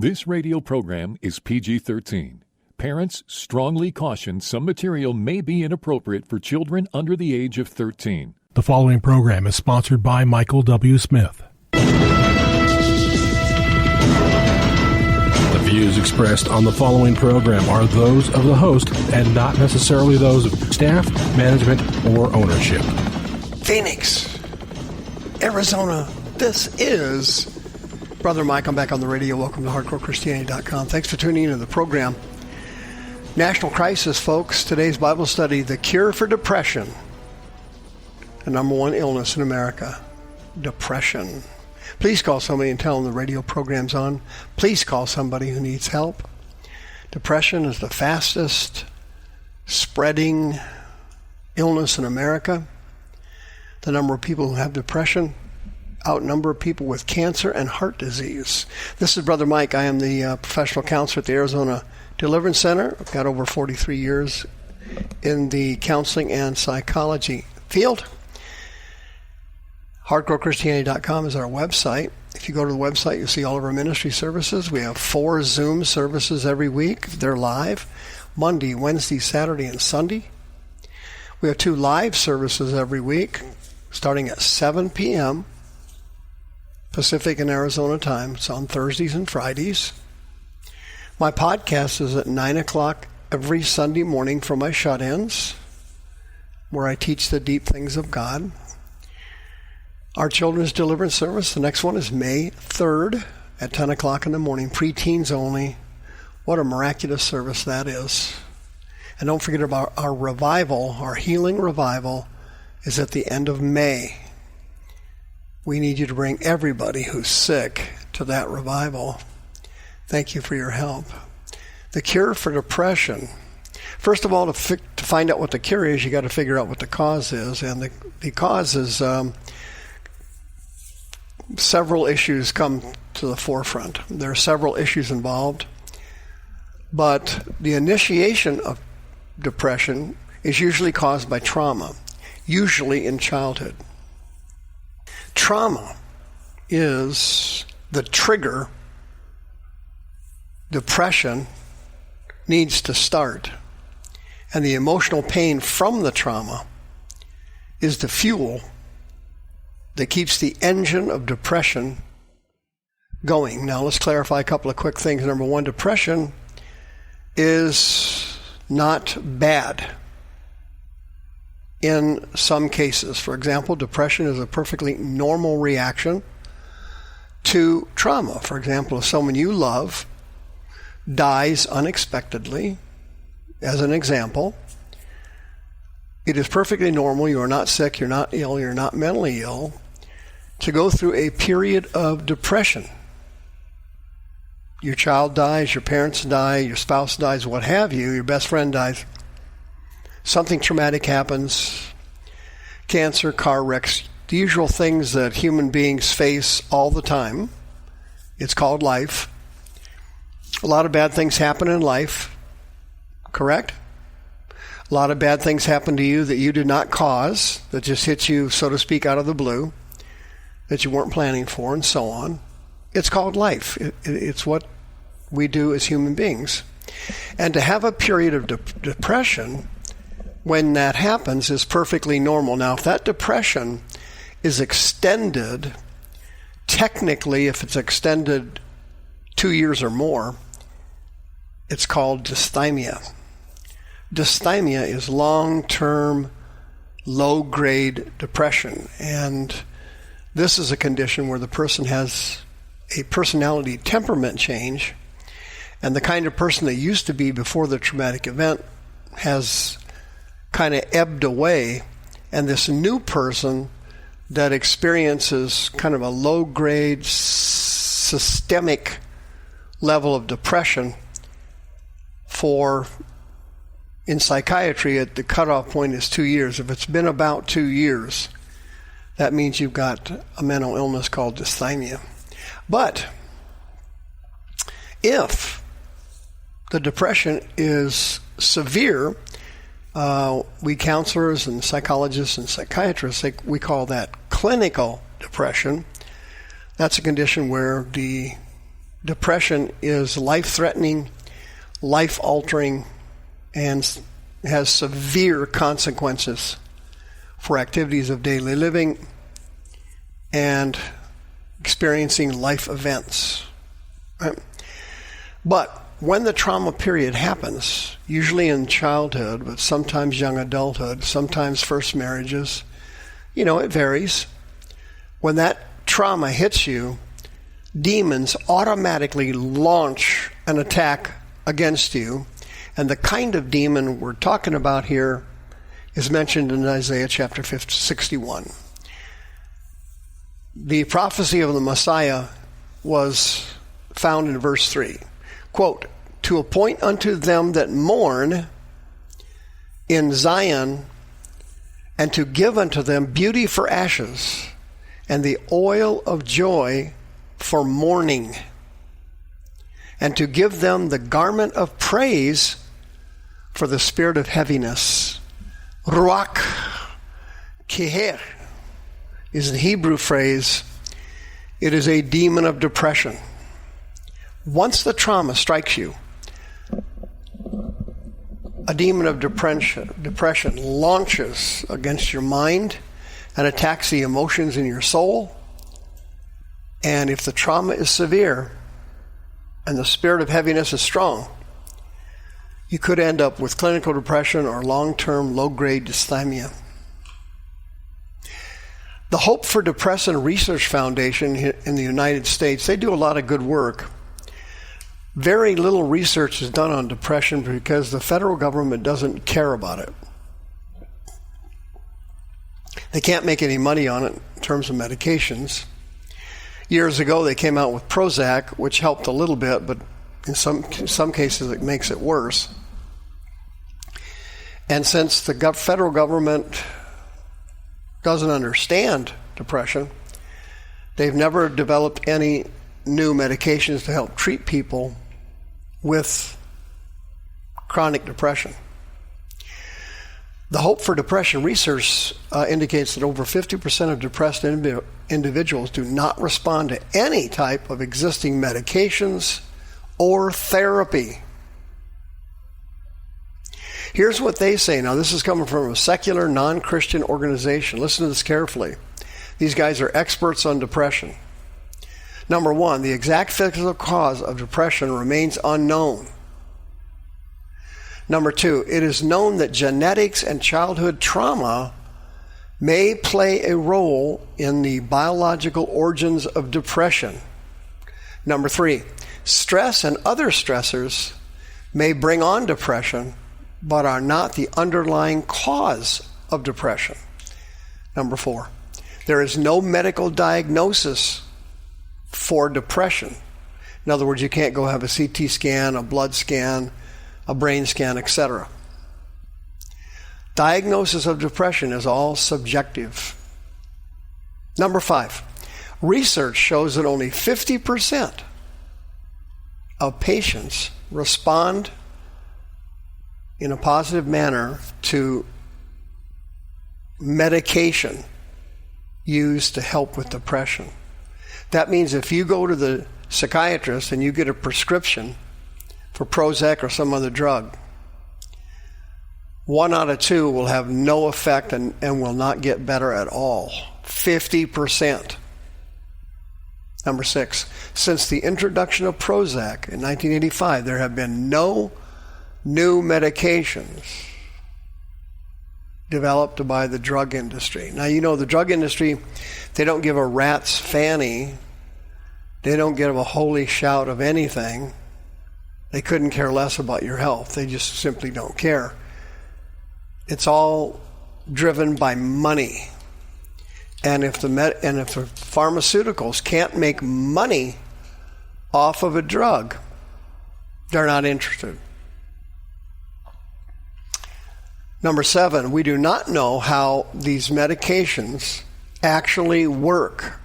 This radio program is PG-13. Parents strongly caution some material may be inappropriate for children under the age of 13. The following program is sponsored by Michael W. Smith. The views expressed on the following program are those of the host and not necessarily those of staff, management, or ownership. Phoenix, Arizona, this is Brother Mike. I'm back on the radio. Welcome to HardcoreChristianity.com. Thanks for tuning into the program. National crisis, folks. Today's Bible study, the cure for depression. The number one illness in America, depression. Please call somebody and tell them the radio program's on. Please call somebody who needs help. Depression is the fastest spreading illness in America. The number of people who have depression outnumber people with cancer and heart disease. This is Brother Mike. I am the professional counselor at the Arizona Deliverance Center. I've got over 43 years in the counseling and psychology field. HardcoreChristianity.com is our website. If you go to the website, you'll see all of our ministry services. We have 4 Zoom services every week. They're live, Monday, Wednesday, Saturday, and Sunday. We have 2 live services every week, starting at 7 p.m. Pacific and Arizona time. It's on Thursdays and Fridays. My podcast is at 9 o'clock every Sunday morning for my shut-ins, where I teach the deep things of God. Our children's deliverance service, the next one is May 3rd at 10 o'clock in the morning, preteens only. What a miraculous service that is. And don't forget about our revival, our healing revival is at the end of May. We need you to bring everybody who's sick to that revival. Thank you for your help. The cure for depression. First of all, to find out what the cure is, you got to figure out what the cause is. And the cause is several issues come to the forefront. There are several issues involved. But the initiation of depression is usually caused by trauma, usually in childhood. Trauma is the trigger. Depression needs to start. And the emotional pain from the trauma is the fuel that keeps the engine of depression going. Now, let's clarify a couple of quick things. Number one, depression is not bad in some cases. For example, depression is a perfectly normal reaction to trauma. For example, if someone you love dies unexpectedly, as an example, it is perfectly normal. You are not sick, you're not ill, you're not mentally ill, to go through a period of depression. Your child dies, your parents die, your spouse dies, what have you, your best friend dies. Something traumatic happens, cancer, car wrecks, the usual things that human beings face all the time. It's called life. A lot of bad things happen in life, correct? A lot of bad things happen to you that you did not cause, that just hit you, so to speak, out of the blue, that you weren't planning for, and so on. It's called life. It's what we do as human beings. And to have a period of depression when that happens is perfectly normal. Now, if that depression is extended, technically, if it's extended 2 years or more, it's called dysthymia. Dysthymia is long-term, low-grade depression. And this is a condition where the person has a personality temperament change, and the kind of person they used to be before the traumatic event has kind of ebbed away, and this new person that experiences kind of a low-grade, systemic level of depression in psychiatry, at the cutoff point is 2 years. If it's been about 2 years, that means you've got a mental illness called dysthymia. But if the depression is severe, we counselors and psychologists and psychiatrists, we call that clinical depression. That's a condition where the depression is life-threatening, life-altering, and has severe consequences for activities of daily living and experiencing life events. Right? But when the trauma period happens, usually in childhood, but sometimes young adulthood, sometimes first marriages, it varies. When that trauma hits you, demons automatically launch an attack against you. And the kind of demon we're talking about here is mentioned in Isaiah chapter 61. The prophecy of the Messiah was found in verse 3. Quote, "To appoint unto them that mourn in Zion, and to give unto them beauty for ashes, and the oil of joy for mourning, and to give them the garment of praise for the spirit of heaviness." Ruach keher is the Hebrew phrase. It is a demon of depression. Once the trauma strikes you, a demon of depression launches against your mind and attacks the emotions in your soul. And if the trauma is severe and the spirit of heaviness is strong, you could end up with clinical depression or long-term low-grade dysthymia. The Hope for Depression Research Foundation in the United States, they do a lot of good work. Very little research is done on depression because the federal government doesn't care about it. They can't make any money on it in terms of medications. Years ago, they came out with Prozac, which helped a little bit, but in some cases, it makes it worse. And since the federal government doesn't understand depression, they've never developed any new medications to help treat people with chronic depression. The Hope for Depression research indicates that over 50% of depressed individuals do not respond to any type of existing medications or therapy. Here's what they say. Now, this is coming from a secular, non-Christian organization. Listen to this carefully. These guys are experts on depression. Number one, the exact physical cause of depression remains unknown. Number two, it is known that genetics and childhood trauma may play a role in the biological origins of depression. Number three, stress and other stressors may bring on depression, but are not the underlying cause of depression. Number four, there is no medical diagnosis for depression. In other words, you can't go have a CT scan, a blood scan, a brain scan, etc. Diagnosis of depression is all subjective. Number five, research shows that only 50% of patients respond in a positive manner to medication used to help with depression. That means if you go to the psychiatrist and you get a prescription for Prozac or some other drug, 1 out of 2 will have no effect and will not get better at all. 50%. Number 6, since the introduction of Prozac in 1985, there have been no new medications developed by the drug industry. Now, the drug industry, they don't give a rat's fanny. They don't give a holy shout of anything. They couldn't care less about your health. They just simply don't care. It's all driven by money. And if the pharmaceuticals can't make money off of a drug, they're not interested. Number 7, we do not know how these medications actually work.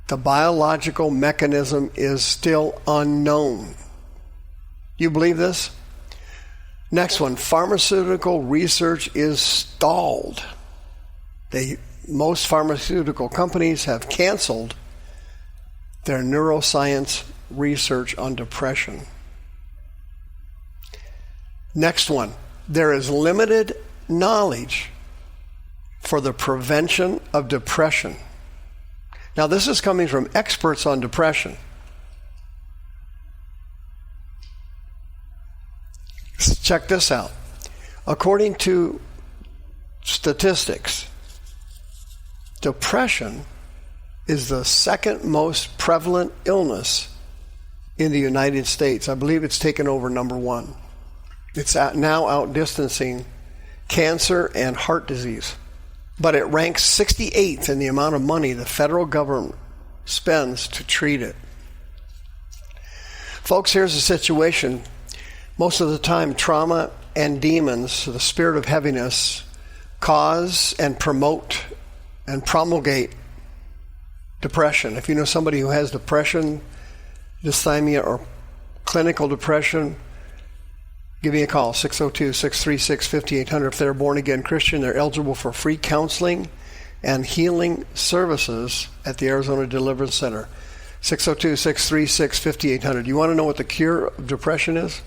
The biological mechanism is still unknown. You believe this? Next one, pharmaceutical research is stalled. Most pharmaceutical companies have canceled their neuroscience research on depression. Next one. There is limited knowledge for the prevention of depression. Now, this is coming from experts on depression. Check this out. According to statistics, depression is the second most prevalent illness in the United States. I believe it's taken over number one. It's now outdistancing cancer and heart disease. But it ranks 68th in the amount of money the federal government spends to treat it. Folks, here's the situation. Most of the time, trauma and demons, the spirit of heaviness, cause and promote and promulgate depression. If you know somebody who has depression, dysthymia, or clinical depression, give me a call, 602-636-5800. If they're a born-again Christian, they're eligible for free counseling and healing services at the Arizona Deliverance Center. 602-636-5800. You want to know what the cure of depression is?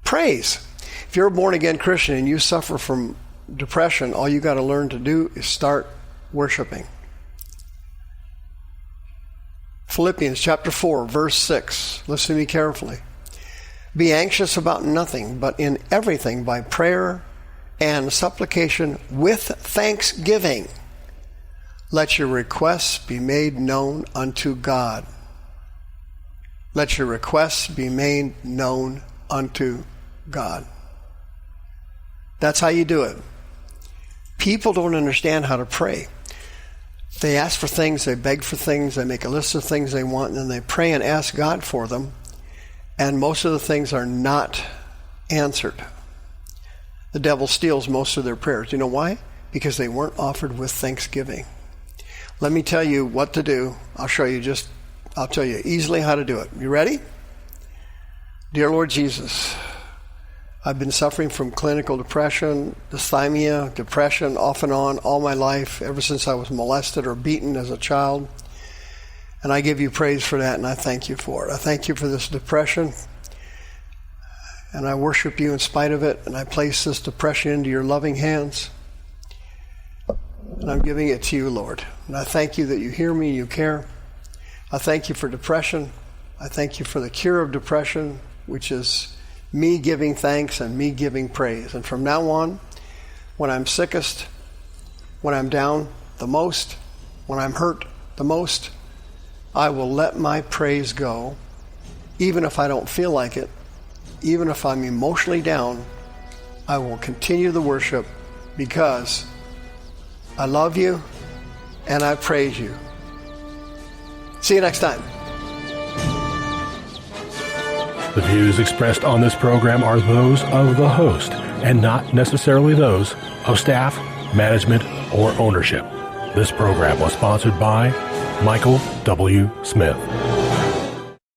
Praise. If you're a born-again Christian and you suffer from depression, all you got to learn to do is start worshiping. Philippians chapter 4, verse 6. Listen to me carefully. Be anxious about nothing, but in everything by prayer and supplication with thanksgiving. Let your requests be made known unto God. Let your requests be made known unto God. That's how you do it. People don't understand how to pray. They ask for things, they beg for things, they make a list of things they want, and then they pray and ask God for them. And most of the things are not answered. The devil steals most of their prayers. You know why? Because they weren't offered with thanksgiving. Let me tell you what to do. I'll tell you easily how to do it. You ready? Dear Lord Jesus, I've been suffering from clinical depression, dysthymia, depression off and on all my life, ever since I was molested or beaten as a child. And I give you praise for that, and I thank you for it. I thank you for this depression, and I worship you in spite of it, and I place this depression into your loving hands, and I'm giving it to you, Lord. And I thank you that you hear me, you care. I thank you for depression. I thank you for the cure of depression, which is me giving thanks and me giving praise. And from now on, when I'm sickest, when I'm down the most, when I'm hurt the most, I will let my praise go, even if I don't feel like it, even if I'm emotionally down. I will continue the worship because I love you and I praise you. See you next time. The views expressed on this program are those of the host and not necessarily those of staff, management, or ownership. This program was sponsored by Michael W. Smith.